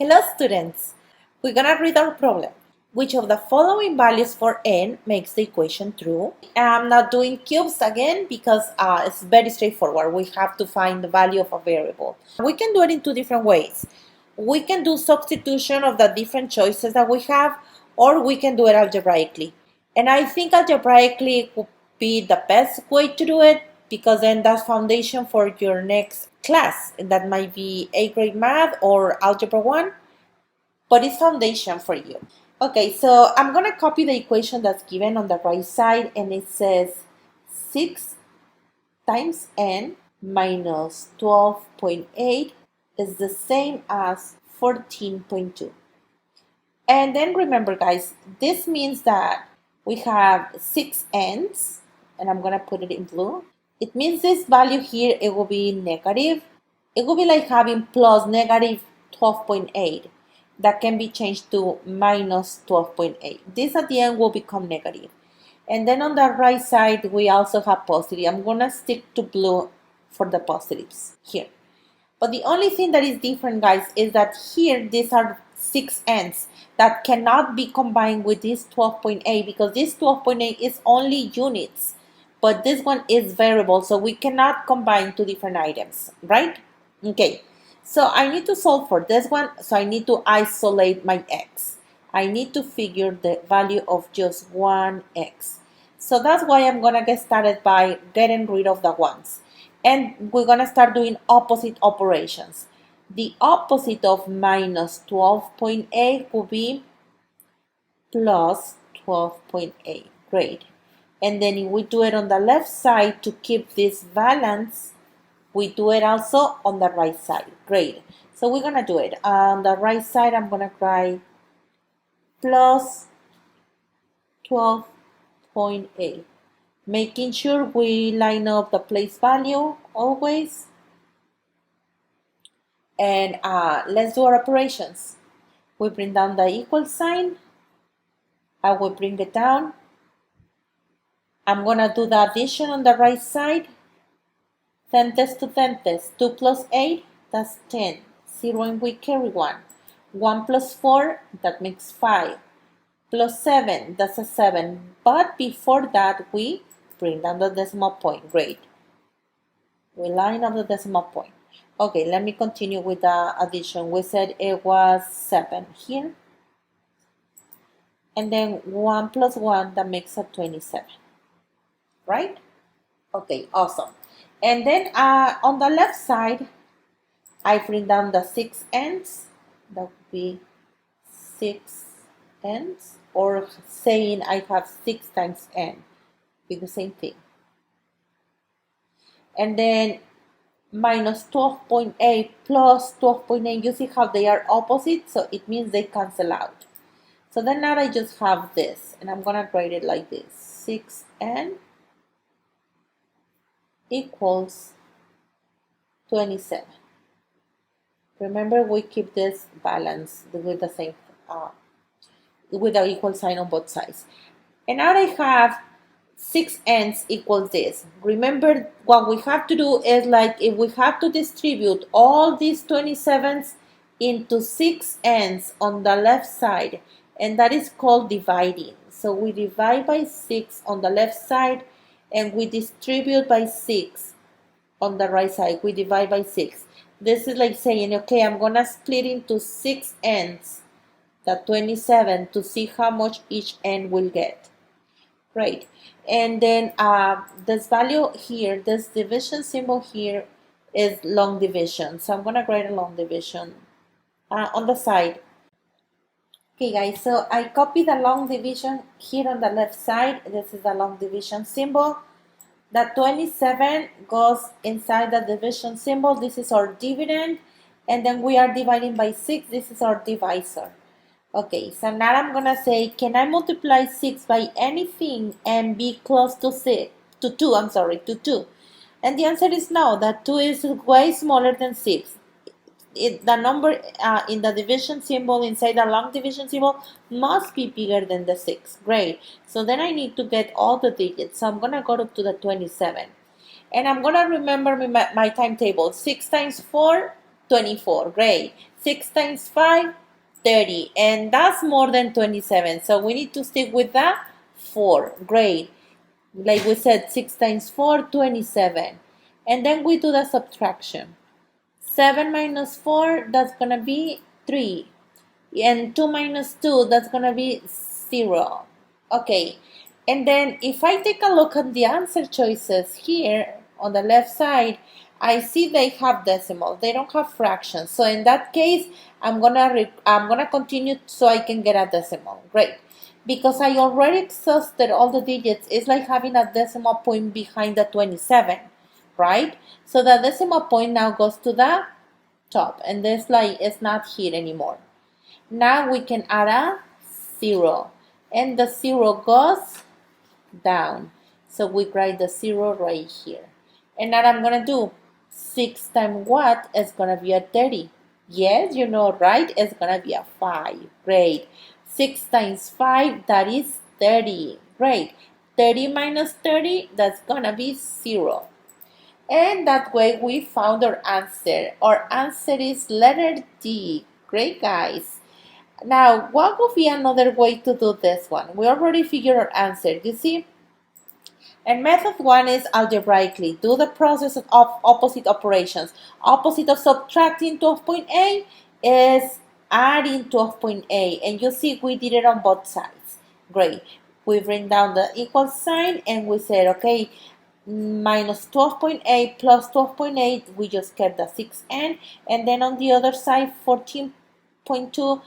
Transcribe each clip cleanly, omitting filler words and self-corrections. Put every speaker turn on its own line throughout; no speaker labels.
Hello students, we're gonna read our problem. Which of the following values for n makes the equation true? I'm not doing cubes again because it's very straightforward. We have to find the value of a variable. We can do it in two different ways. We can do substitution of the different choices that we have, or we can do it algebraically. And I think algebraically would be the best way to do it because then that's foundation for your next class. That might be 8th grade math or algebra 1, but it's foundation for you. Okay, so I'm going to copy the equation that's given on the right side, and it says 6 times n minus 12.8 is the same as 14.2. And then remember, guys, this means that we have 6 n's, and I'm going to put it in blue. It means this value here, it will be negative. It will be like having plus negative 12.8. That can be changed to minus 12.8. This at the end will become negative. And then on the right side, we also have positive. I'm going to stick to blue for the positives here. But the only thing that is different, guys, is that here, these are 6 n's that cannot be combined with this 12.8 because this 12.8 is only units. But this one is variable, so we cannot combine two different items, right? Okay, so I need to solve for this one, so I need to isolate my x. I need to figure the value of just one x. So that's why I'm gonna get started by getting rid of the ones. And we're gonna start doing opposite operations. The opposite of minus 12.8 will be plus 12.8. Great. And then if we do it on the left side to keep this balance, we do it also on the right side. Great. So we're going to do it. On the right side, I'm going to write plus 12.8. Making sure we line up the place value always. And let's do our operations. We bring down the equal sign. I will bring it down. I'm going to do the addition on the right side. Tenths to tenths. 2 plus 8, that's 10. 0 and we carry 1. 1 plus 4, that makes 5. Plus 7, that's a 7. But before that, we bring down the decimal point. Great. We line up the decimal point. Okay, let me continue with the addition. We said it was 7 here. And then 1 plus 1, that makes a 27. Right? Okay, awesome. And then on the left side, I bring down the 6 n's. That would be 6 n's. Or saying I have 6 times n. Be the same thing. And then minus 12.8 plus 12.8. You see how they are opposite? So it means they cancel out. So then now I just have this. And I'm going to write it like this. 6n equals 27. Remember, we keep this balance with the same, with the equal sign on both sides. And now I have 6 n's equals this. Remember, what we have to do is like if we have to distribute all these 27's into 6 n's on the left side, and that is called dividing. So we divide by 6 on the left side, and we distribute by 6 on the right side. We divide by 6. This is like saying, okay, I'm going to split into 6 n's, the 27, to see how much each n will get. Right. And then this value here, this division symbol here is long division. So I'm going to write a long division on the side. Okay, guys, so I copy the long division here on the left side. This is the long division symbol. The 27 goes inside the division symbol. This is our dividend. And then we are dividing by 6. This is our divisor. Okay, so now I'm going to say, can I multiply 6 by anything and be close to 2? And the answer is no. That 2 is way smaller than 6. The number in the division symbol inside the long division symbol must be bigger than the 6. Great. So then I need to get all the digits. So I'm going to go up to the 27. And I'm going to remember my timetable. 6 times 4, 24. Great. 6 times 5, 30. And that's more than 27. So we need to stick with that 4. Great. Like we said, 6 times 4, 27. And then we do the subtraction. 7 minus 4, that's going to be 3. And 2 minus 2, that's going to be 0. Okay. And then if I take a look at the answer choices here on the left side, I see they have decimals. They don't have fractions. So in that case, I'm gonna continue so I can get a decimal. Great. Because I already exhausted all the digits, it's like having a decimal point behind the 27, right? So the decimal point now goes to the top, and this like it's not here anymore. Now we can add a 0, and the 0 goes down. So we write the 0 right here. And now I'm gonna do 6 times what is gonna be a 30. Yes, you know, right? It's gonna be a 5. Great. 6 times 5, that is 30. Great. 30 minus 30, that's gonna be 0. And that way we found our answer. Our answer is letter D. Great, guys. Now, what would be another way to do this one? We already figured our answer, you see? And method 1 is algebraically. Do the process of opposite operations. Opposite of subtracting 12.8 is adding 12.8. And you see we did it on both sides. Great. We bring down the equal sign and we said, okay, minus 12.8 plus 12.8, we just kept the 6n. And then on the other side, 14.2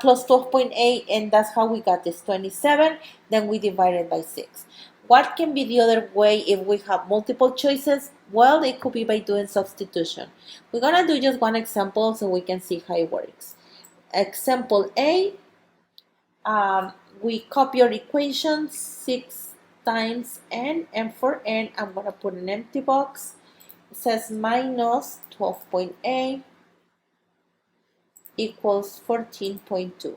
plus 12.8, and that's how we got this 27. Then we divided by 6. What can be the other way if we have multiple choices? Well, it could be by doing substitution. We're going to do just one example so we can see how it works. Example A, we copy our equation, 6 times n, and for n, I'm going to put an empty box. It says minus 12.8 equals 14.2.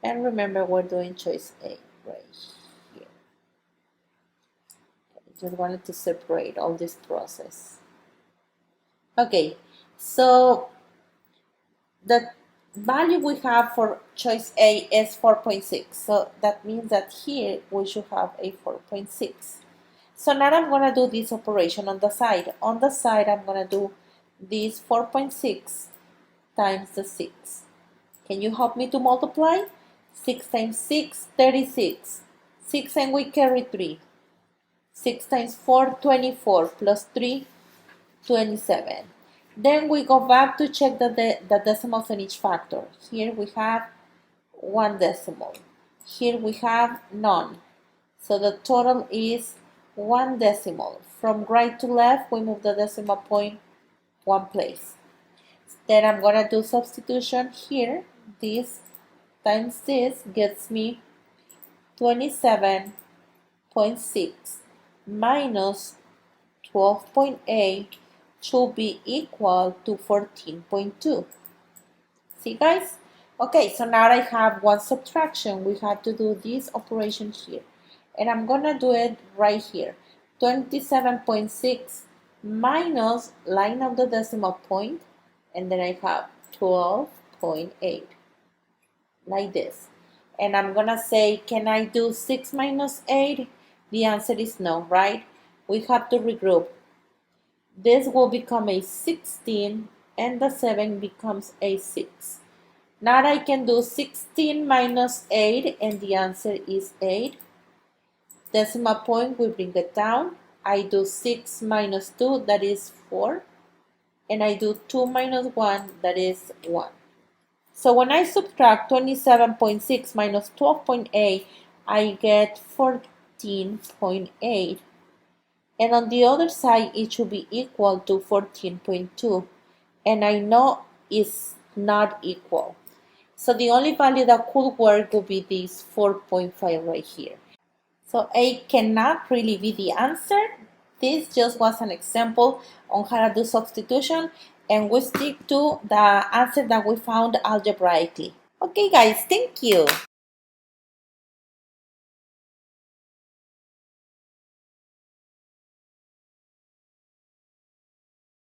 And remember, we're doing choice A right here. I just wanted to separate all this process. Okay, so the value we have for choice A is 4.6. So that means that here we should have a 4.6. So now I'm going to do this operation on the side. On the side, I'm going to do this 4.6 times the 6. Can you help me to multiply? 6 times 6, 36. 6 and we carry 3. 6 times 4, 24, plus 3, 27. Then we go back to check the decimals in each factor. Here we have 1 decimal. Here we have none. So the total is 1 decimal. From right to left, we move the decimal point 1 place. Then I'm going to do substitution here. This times this gets me 27.6 minus 12.8 should be equal to 14.2. See, guys? Okay, so now I have one subtraction. We have to do this operation here. And I'm going to do it right here. 27.6 minus line of the decimal point. And then I have 12.8. Like this. And I'm going to say, can I do 6 minus 8? The answer is no, right? We have to regroup. This will become a 16 and the 7 becomes a 6. Now I can do 16 minus 8 and the answer is 8. Decimal point, we bring it down. I do 6 minus 2, that is 4. And I do 2 minus 1, that is 1. So when I subtract 27.6 minus 12.8, I get 14.8. And on the other side, it should be equal to 14.2. And I know it's not equal. So the only value that could work would be this 4.5 right here. So A cannot really be the answer. This just was an example on how to do substitution, and we stick to the answer that we found algebraically. Okay, guys, thank you.